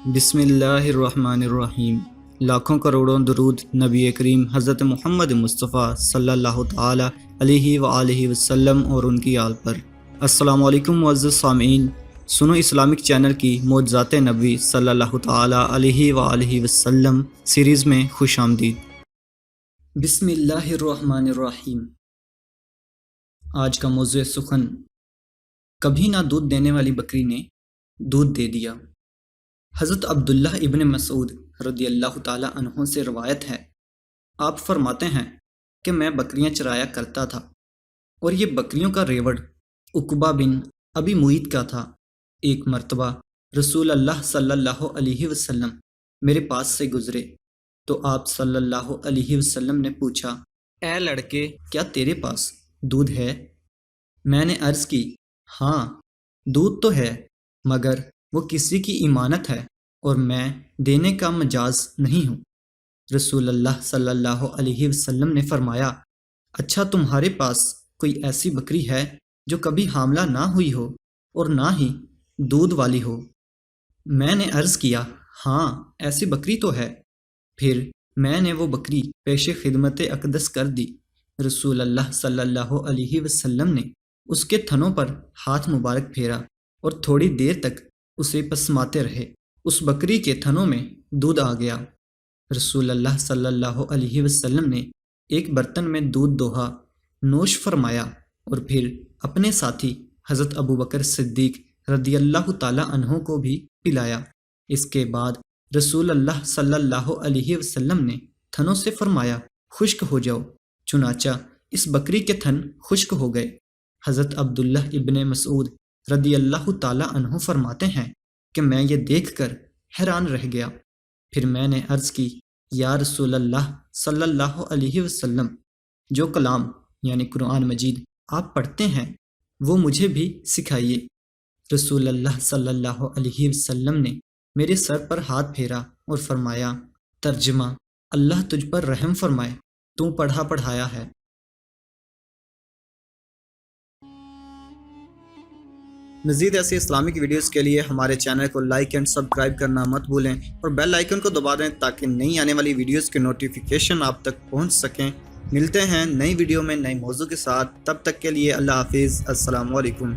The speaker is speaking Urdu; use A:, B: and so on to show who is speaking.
A: بسم اللہ الرحمن الرحیم۔ لاکھوں کروڑوں درود نبی کریم حضرت محمد مصطفیٰ صلی اللہ تعالی علیہ وآلہ وسلم اور ان کی آل پر۔ السلام علیکم معزز سامعین، سنو اسلامک چینل کی معجزات نبی صلی اللہ تعالی علیہ وآلہ وسلم سیریز میں خوش آمدید۔ بسم اللہ الرحمن الرحیم۔ آج کا موضوع سخن، کبھی نہ دودھ دینے والی بکری نے دودھ دے دیا۔ حضرت عبداللہ ابن مسعود رضی اللہ تعالی عنہ سے روایت ہے، آپ فرماتے ہیں کہ میں بکریاں چرایا کرتا تھا اور یہ بکریوں کا ریوڑ عقبہ بن ابی معیط کا تھا۔ ایک مرتبہ رسول اللہ صلی اللہ علیہ وسلم میرے پاس سے گزرے تو آپ صلی اللہ علیہ وسلم نے پوچھا، اے لڑکے، کیا تیرے پاس دودھ ہے؟ میں نے عرض کی، ہاں دودھ تو ہے، مگر وہ کسی کی امانت ہے اور میں دینے کا مجاز نہیں ہوں۔ رسول اللہ صلی اللہ علیہ وسلم نے فرمایا، اچھا تمہارے پاس کوئی ایسی بکری ہے جو کبھی حاملہ نہ ہوئی ہو اور نہ ہی دودھ والی ہو؟ میں نے عرض کیا، ہاں ایسی بکری تو ہے۔ پھر میں نے وہ بکری پیش خدمت اقدس کر دی۔ رسول اللہ صلی اللہ علیہ وسلم نے اس کے تھنوں پر ہاتھ مبارک پھیرا اور تھوڑی دیر تک اسے پسماتے رہے۔ اس بکری کے تھنوں میں دودھ آ گیا۔ رسول اللہ صلی اللہ علیہ وسلم نے ایک برتن میں دودھ دوہا، نوش فرمایا اور پھر اپنے ساتھی حضرت ابو بکر صدیق رضی اللہ تعالی عنہ کو بھی پلایا۔ اس کے بعد رسول اللہ صلی اللہ علیہ وسلم نے تھنوں سے فرمایا، خشک ہو جاؤ۔ چنانچہ اس بکری کے تھن خشک ہو گئے۔ حضرت عبداللہ ابن مسعود رضی اللہ تعالی عنہ فرماتے ہیں کہ میں یہ دیکھ کر حیران رہ گیا۔ پھر میں نے عرض کی، یا رسول اللہ صلی اللہ علیہ وسلم، جو کلام یعنی قرآن مجید آپ پڑھتے ہیں وہ مجھے بھی سکھائیے۔ رسول اللہ صلی اللہ علیہ وسلم نے میرے سر پر ہاتھ پھیرا اور فرمایا، ترجمہ، اللہ تجھ پر رحم فرمائے، تو پڑھا پڑھایا ہے۔ مزید ایسی اسلامک ویڈیوز کے لیے ہمارے چینل کو لائک اینڈ سبسکرائب کرنا مت بھولیں اور بیل آئیکن کو دبا دیں تاکہ نئی آنے والی ویڈیوز کے نوٹیفیکیشن آپ تک پہنچ سکیں۔ ملتے ہیں نئی ویڈیو میں نئے موضوع کے ساتھ، تب تک کے لیے اللہ حافظ، السلام علیکم۔